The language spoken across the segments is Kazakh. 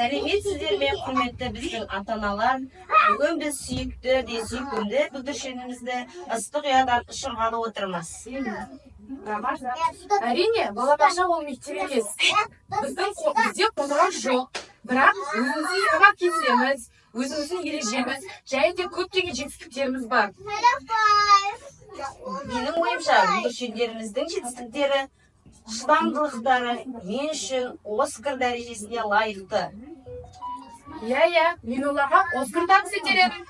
Сәлеметсіздер ме, құрметті біздің ата-аналар. Бүгін біз сүйікті де сүйкімді бүлдіршінімізді ыстық ұядан ұшырғалы отырмыз. Әрине, балабақша ол мектеп емес. Бізде қоңырау жоқ. Бірақ өзіміздің ұяға келсеміз, өзіміздің ережеміз, және де көптеген жетістіктеріміз бар. Менің ойымша, бүлдіршіндеріміздің жетістіктері, шыдамдылықтары мен үшін Оскар дәрежесіне лайықты. Иә, мен оларға Оскар табыс етеремін.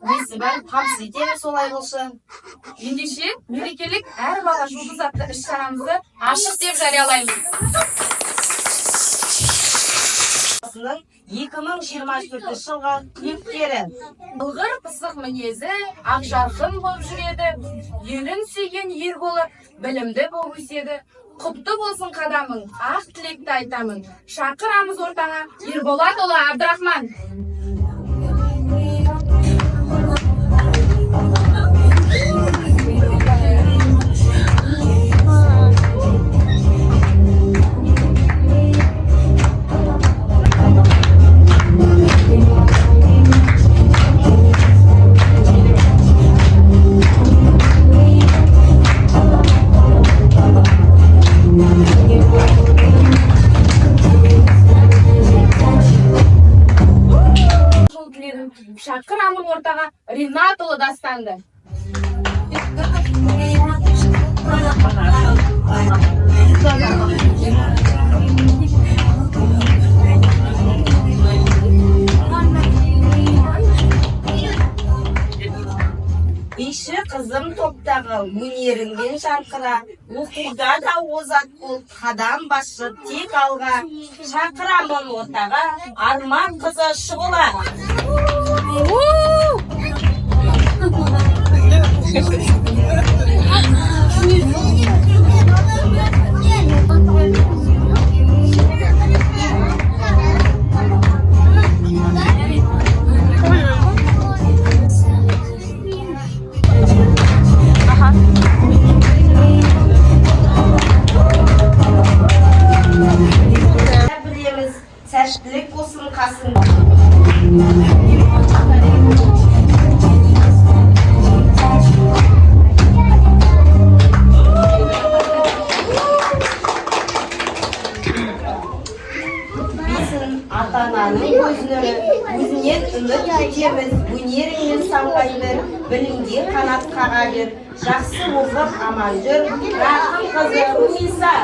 Несі бәрін табыс етеміз солай болсын. Ендеше, мерекелік әр бала жұлдыз атты іс-шарамызды ашық деп жариялаймыз. 2024 жылға түлектері. Алғыр пысық мінезі, ақ жарқын болып жүреді. Елін сүйген ер болып, білімді болып өседі. Құтты болсын қадамың, ақ тілекті айтамын. Шақырамыз ортаңа Ерболатұлы Абдрахман. Шақырамын ортаға Ринатұлы Дастанды. Биші қызым топтағы өнеріңмен жарқыра, оқуда да озат бол, қадам басшы тек алға. Шақырамын ортаға Арман қызы Шұғыла. Білеміз, сәттілік болсын қасың. Ата-ананың өзінен үміт етеміз, өнеріңмен самғайды, білімге қанат қаға бер, жақсы оқып аман жүр, рақым қызы Румиса.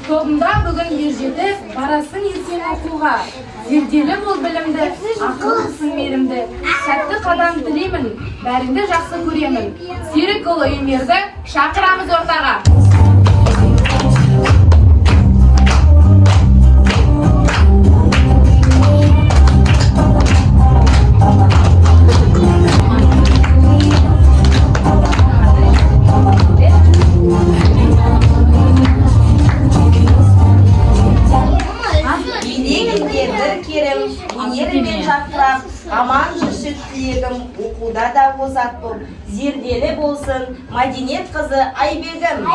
Тобында бүгін ержеті барасын ертең оқуға. Зерделі бол білімді, ақыллысың мейірімді. Сәтті қадам тілеймін, бәріңді жақсы көремін. Серікұлы Өмерді шақырамыз ортаға. Өнерімен жарқырап, аман жүрші тілегім, оқуда да озат бол, зерделі болсын, Мәдениет қызы Айбегім.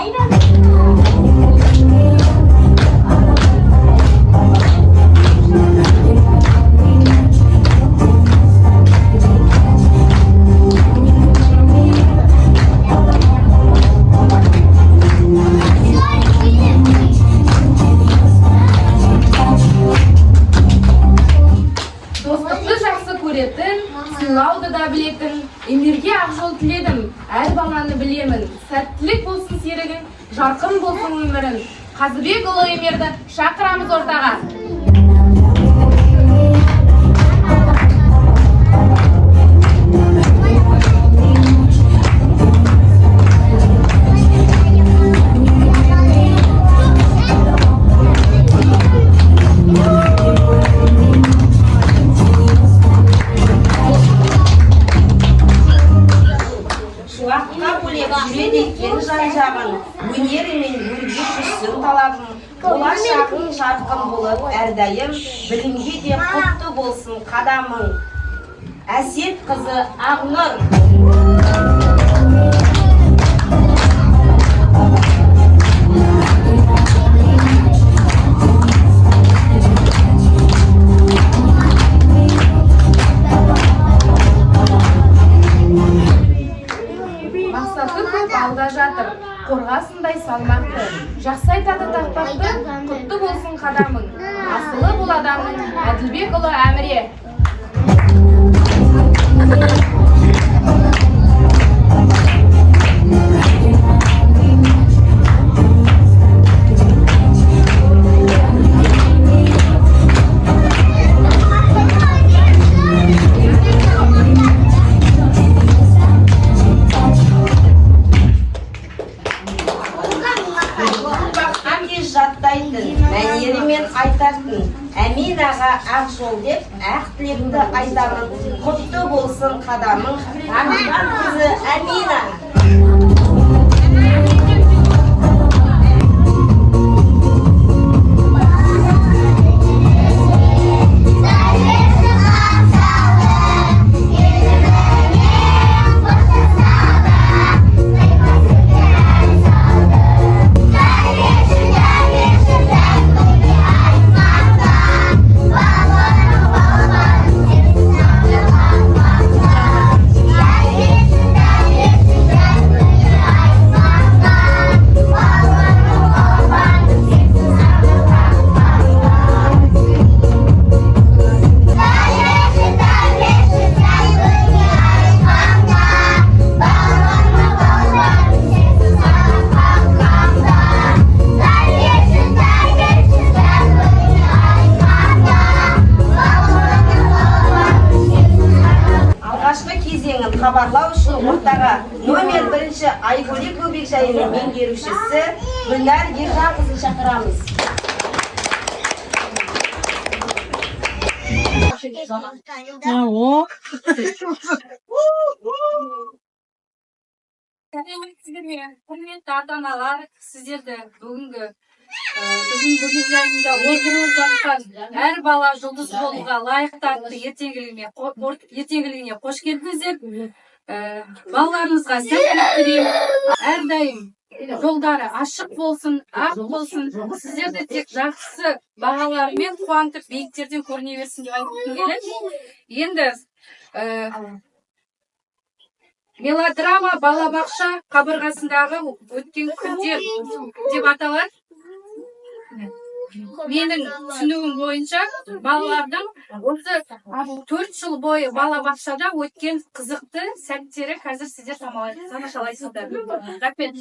Сыйлауды да білетін, өмірге ақ жол тіледім, әр баланы білемін. Сәттілік болсын серігің, жарқын болсын өмірің. Қазыбекұлы Өмерді шақырамыз ортаға. Шуаққа бөлек жүреді екен жан-жағын, өнерімен өрге талабым болашағың жарқын болып әрдайым білімге де құтты болсын қадамың. Әсет қызы Ақнұр. Мақсаты көп алда жатыр, қорғасындай салмақты. Жақсы айтады тақпақты, құтты болсын қадамың. Асылы бұл адамның Әділбекұлы Әміре. Жаттайтын, мәнерімен айтатын, Әмин аға ақ жол деп, ақ тілекті айтамын, құтты болсын қадамың, Ақнұр қызы Әмина. Хабарлау үшін ортаға номер 1-ші Айгөлек бөбекжайының меңгерушісі Гүлнар Ержанқызын шақырамыз. Құрметті ата-аналар, сіздерді бүгінгі біздің бөбекжайында отырып жатқан әр бала жұлдыз болуға лайықты атты ертеңгілігіне қош келдіңіздер. Балаларыңызға сәттілік тілеймін. Әрдайым жолдары ашық болсын, ақ болсын. Сіздерді тек жақсы бағалармен қуантып, биіктерден көріне берсін деп айтқым келеді. Енді мелодрама балабақша қабырғасындағы өткен күндер деп аталады. Менің түсінуім бойынша балалардың осы 4 жыл бойы балабақшада өткен қызықты сәттері қазір сіздер тамашалайсыздар. Рахмет.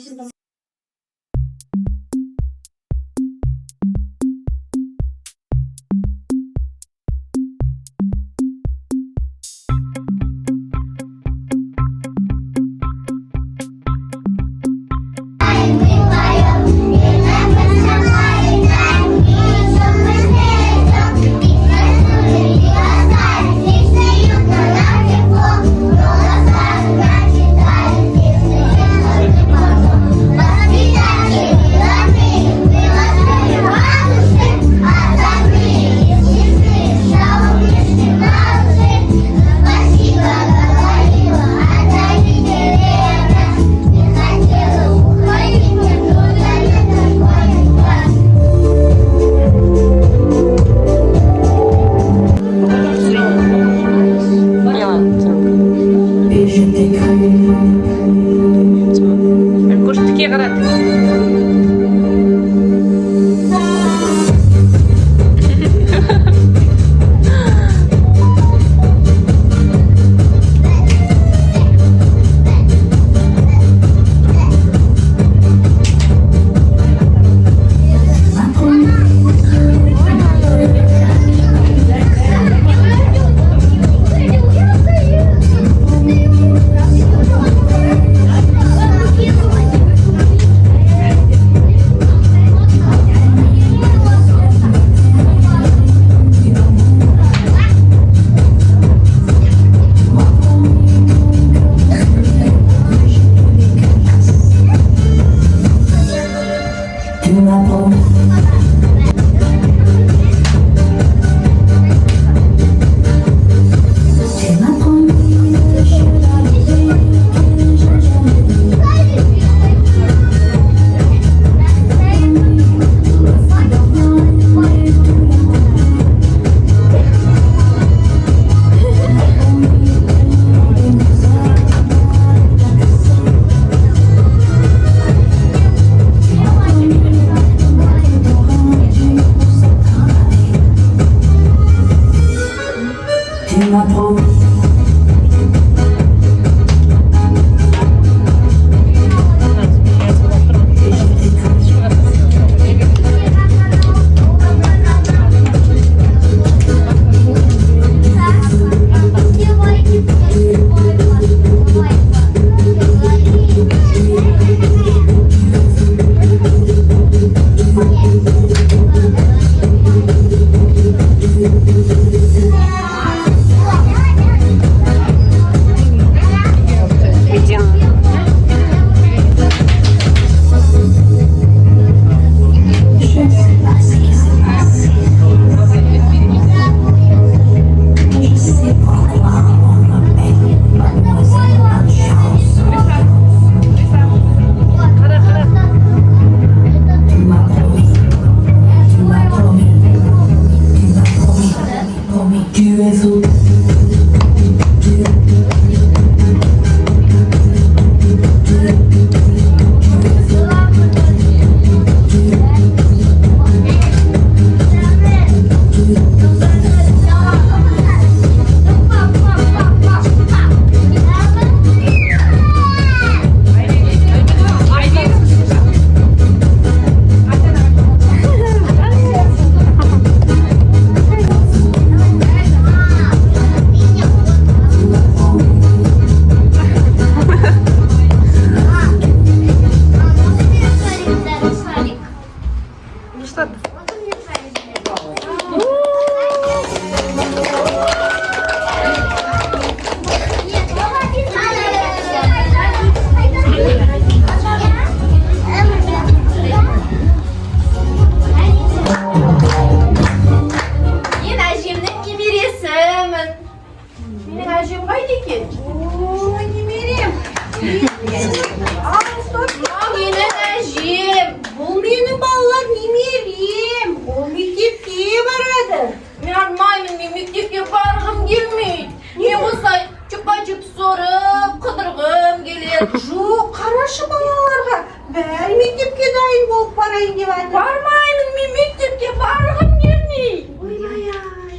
Hadi mектепке dayın болып барайын деп жатыр. Бармаймын, мен мектепке барғым келмейді. Ой-ай-ай.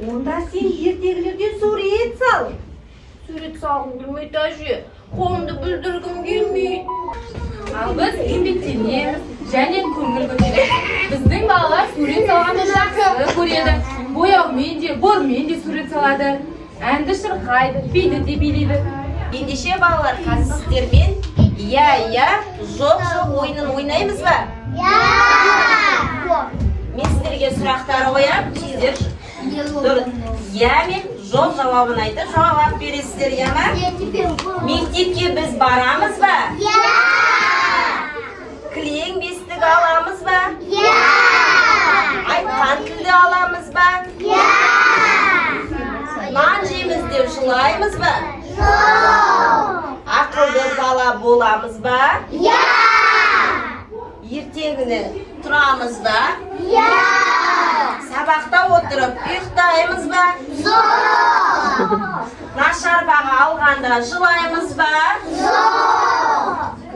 Онда сен ертегілерден сурет сал. Сурет салғым келмейді, әже. Қолымды бүлдіргім келмейді. Ал біз еңбектенеміз және көңіл көтереміз. Біздің балалар сурет салғанды жақсы көреді. Бояумен де, бормен де сурет салады. Әнді шырқайды, биді де билейді. Ендеше балалар, қазір сіздермен иә, жоқ ойынын ойнаймыз ба? Мен сіздерге сұрақтар қоям, сіздер иә мен жоқ жауабын айтып жауап бересіздер, иә ма? Мектепке біз барамыз ба? Кілең бестік аламыз ба? Айтқан тілді аламыз ба? Нан жейміз деп жылаймыз ба? Ақылды бала боламыз ба? Ертеңіне тұрамыз ба? Сабақта отырып ұйықтаймыз ба? Нашар баға алғанда жылаймыз ба?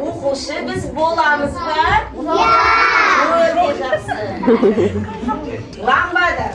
Оқушы біз боламыз ба? Өте жақсы. Ламбада.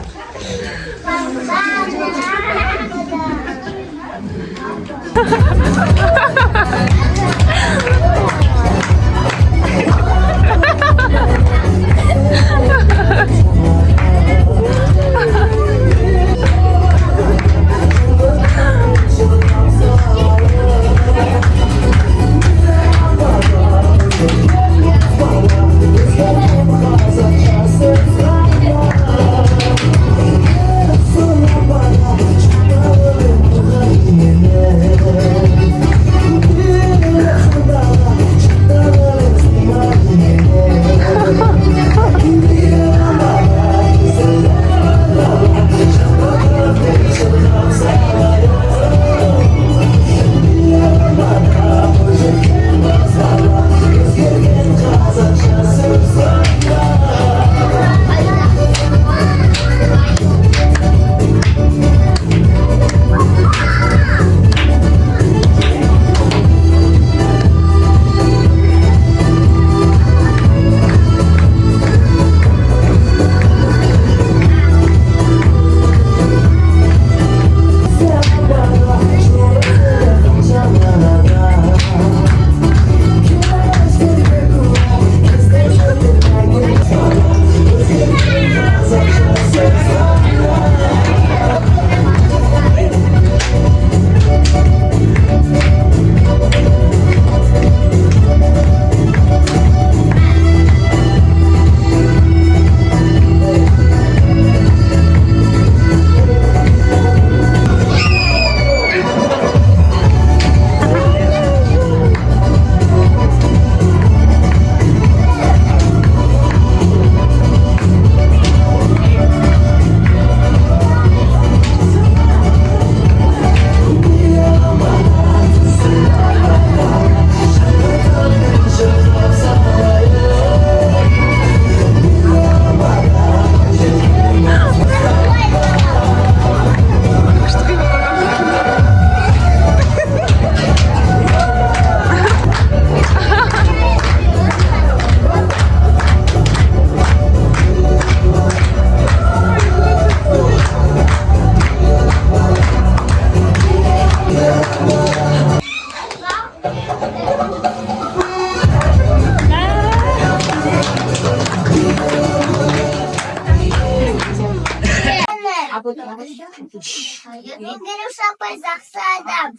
Ben görürsem payzaksa adam.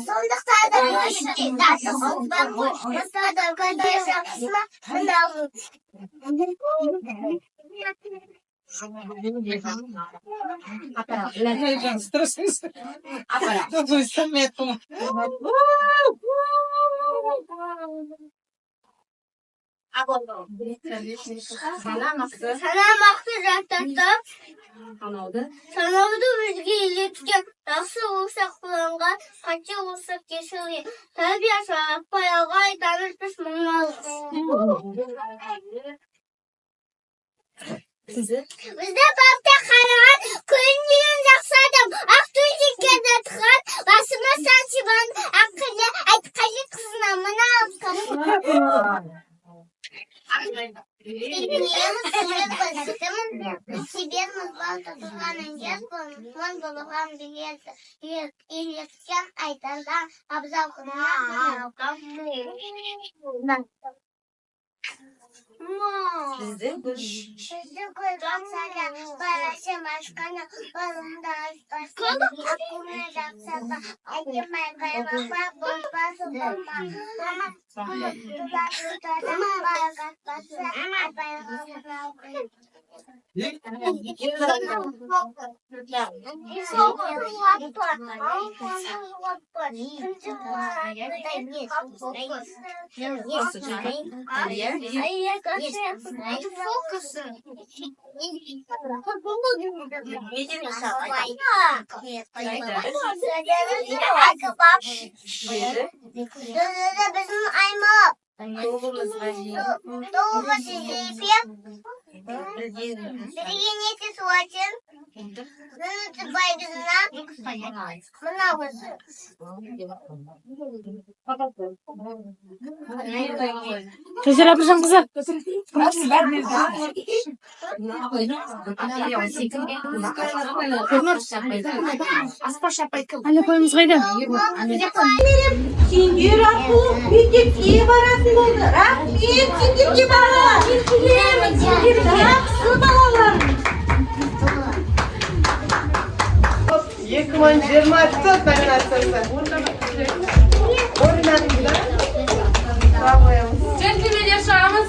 Soндықтан да өшін датысыз бар ғой. Осыдан көндер жақсына мынау. Санамақты жаттатты. Санауды өзге елеткен. Жақсы болса құланға, қате болса кешілге. Тәрбие шараппай алға айтанышпыз мұңалық. Бізді бапта қараған, көрінген жақсы адам. Ақ төсекке жатқан, басыма сан сибан ақылы айтқали қызына мына алып. Біздің гүл. Güzel yapacağım kızım. Anne koyumuz kaydı. Sünger Apu mектепке баратын болды. Рахмет Süngерге бала. Жақсы балалар. 2024 номинациясы. Орындадыңыздар? Браво. Джентльмендер шығамыз.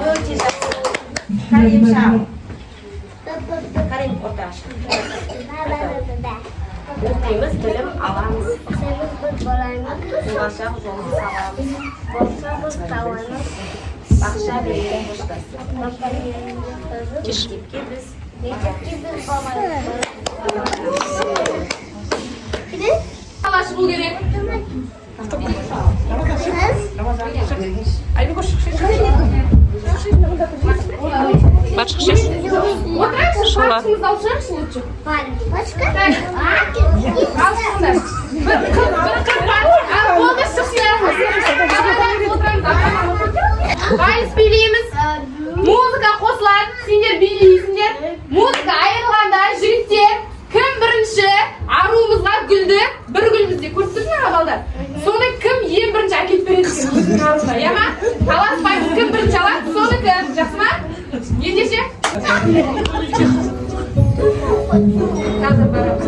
Өте жақсы. Карим шағым. Карим отыраш. Оқимыз, білім аламыз. Болашақ жолын саламыз. Бақша берген қоштасы. Мектепке біз Қалашы бұл керек. Бачықшыз. Отырайықшы, шапшымызды алып шығарықшы лучше. Алшыңдар. Bir kız var. Onu sıkıştıralım. Qayız билейміз. Muzika қосылады. Сендер билейсіңдер. Muzika айырылғанда жігіттер кім бірінші аруымызға гүлді бір гүлімізде көріп тұрсыңдар ма балдар? Соны кім ең бірінші әкеліп береді екен өзінің алдына, иә ма? Таласпаймыз, кім бірінші алады, соныкі. Жақсы ма? Ендеше? Қазір барамыз.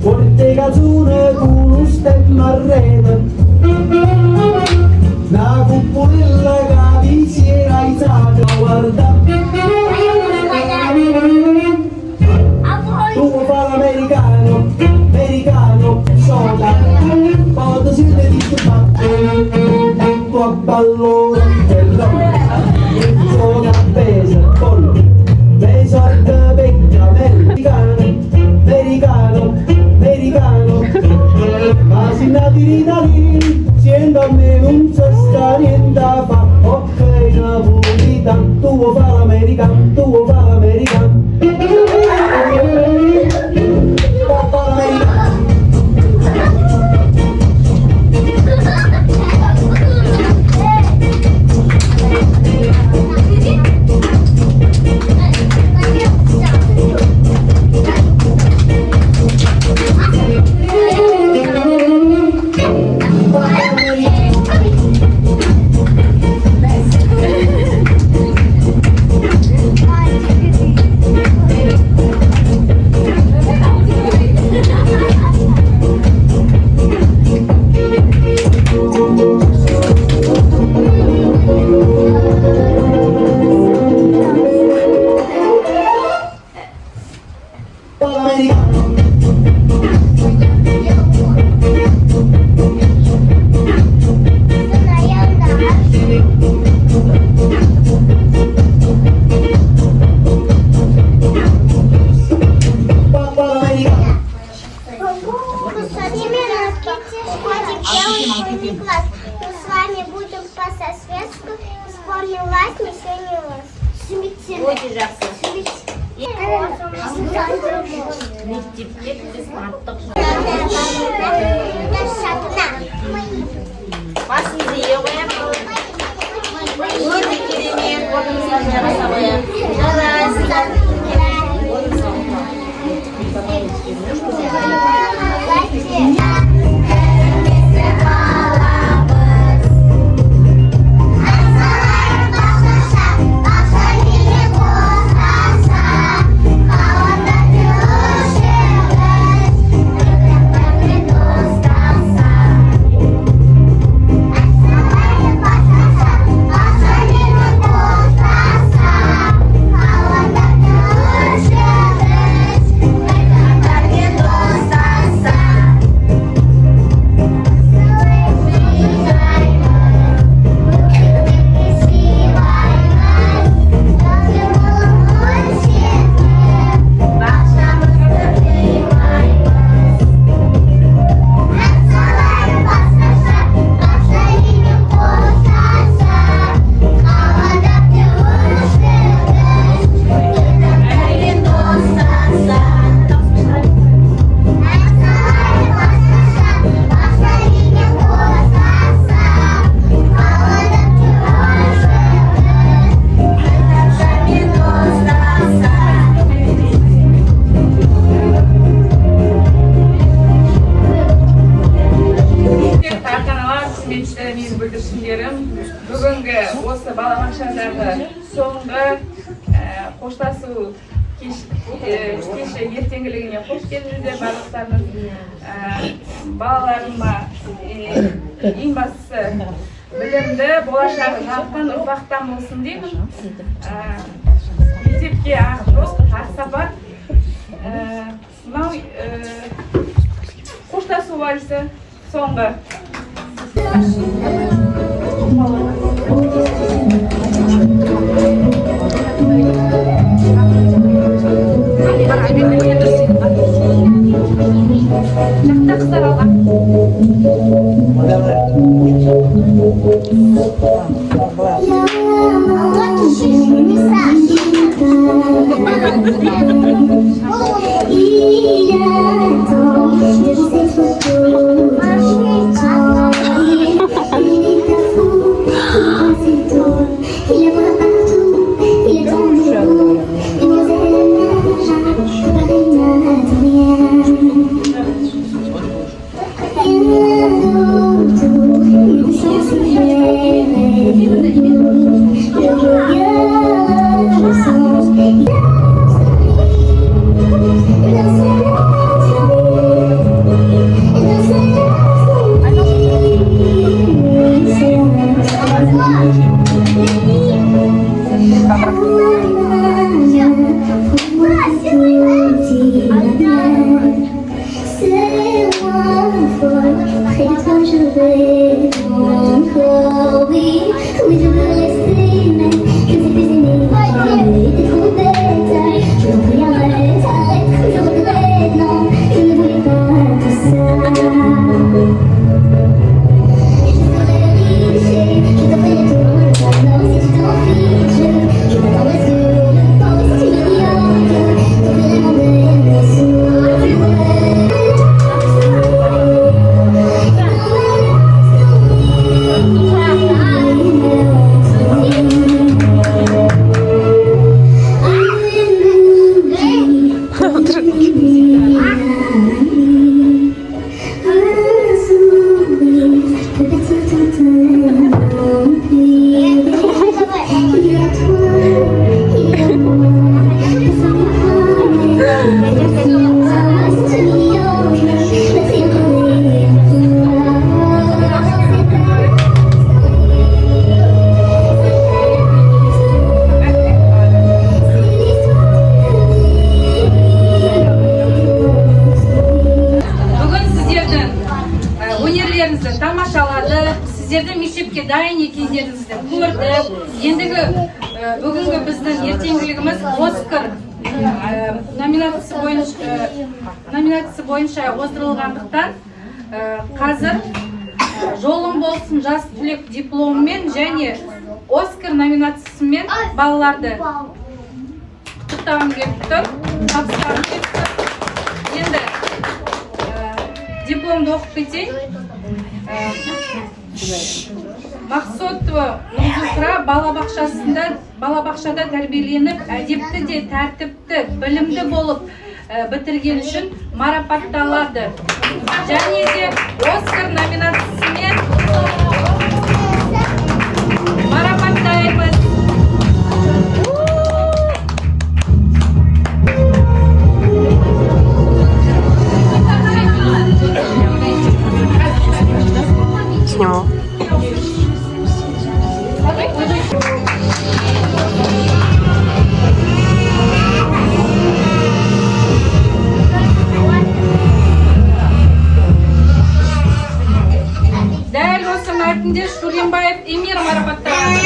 Portegazzone con un stemma a rete, una cupolella che vi si era alzata, guarda. Tu fa l'americano, americano, soda, quando siete disturbati, tu a pallone, sono appesa, pollo, le sorte vecchia, americano, ma si nati in Italia, siendo a me non c'è sta niente a fa, ok napolitano, tu vuoi fare l'americano, tu vuoi fare l'americano. Өте жақсы. Мектепте біз аттық. Басымызды ие қояйық. Өте керемет. Орнымызға жараса қояйық. Жарайсыздар. Бүгінгі осы балабақшадағы соңғы қоштасу кеші ертеңгілігіне қош келдіңіздер барлықтарыңыз. Балаларыма ең бастысы білімді, болашағы жарқын ұрпақтан болсын деймін. Мектепке ақ жол, ақ сапар. Мынау қоштасу вальсі соңғы. Жақта қыздар алға. Il y a tant, je sais Сіздерді мектепке дайын екендеріңізді көрдік. Ендігі бүгінгі біздің ертеңгілігіміз Оскар номинация бойынша оздырылғандықтан қазір жолың болсын жас түлек дипломымен және Оскар номинациясымен балаларды құттықтағым келіп тұр. Табыстағым келіп тұр. Енді дипломды оқып кетейін. Мақсотова Нұрзухра балабақшада тәрбиеленіп, әдепті де тәртіпті, білімді болып бітірген үшін марапатталады. Және де Оскар номинациясымен марапаттаймыз. Сниму. Дәл осы мәртінде Шулембаев Эмир марапатталады.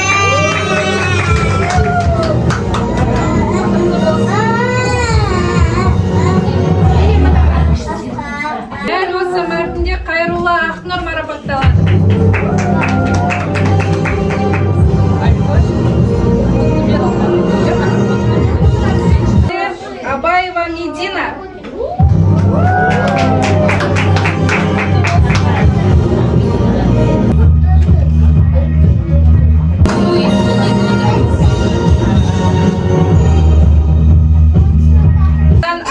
Дәл осы мәртінде Қайрулла Ақнұр марапатталады. Абаева Медина.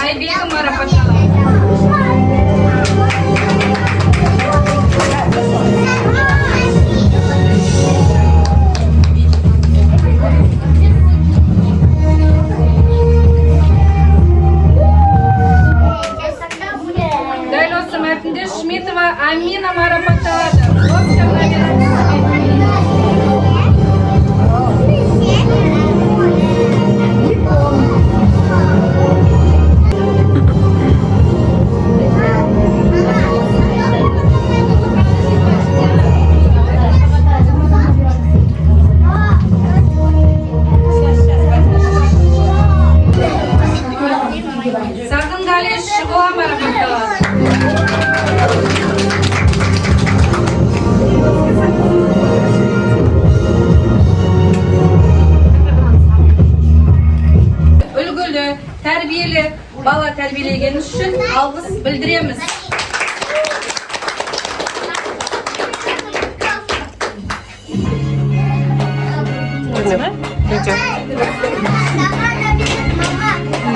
Айбекова марапатталады. Дәл осы мәртінде Шметова Амина марапатталады. Сағынғали Шұғыла марапатталады. Үлгілі, тәрбиелі бала тәрбиелегеніңіз үшін алғыс білдіреміз.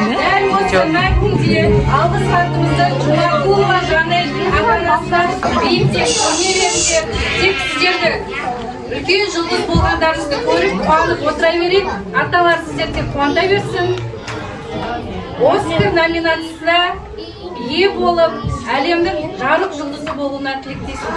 Дәл осы мәртінде алғыс хатымызды Жұмакулова Жанелдің ата-анасы биіктен өнерінде тек сіздерді үлкен жұлдыз болғандарыңызды көріп қуанып отыра берейік. Аталар сіздерді қуанта берсін. Оскар номинациясына ие болып, әлемнің жарық жұлдызы болуына тілектесін.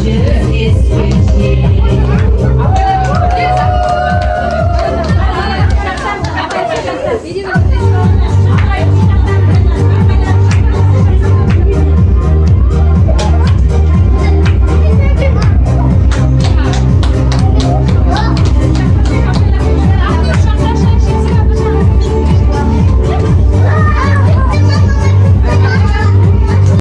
жүздеспекте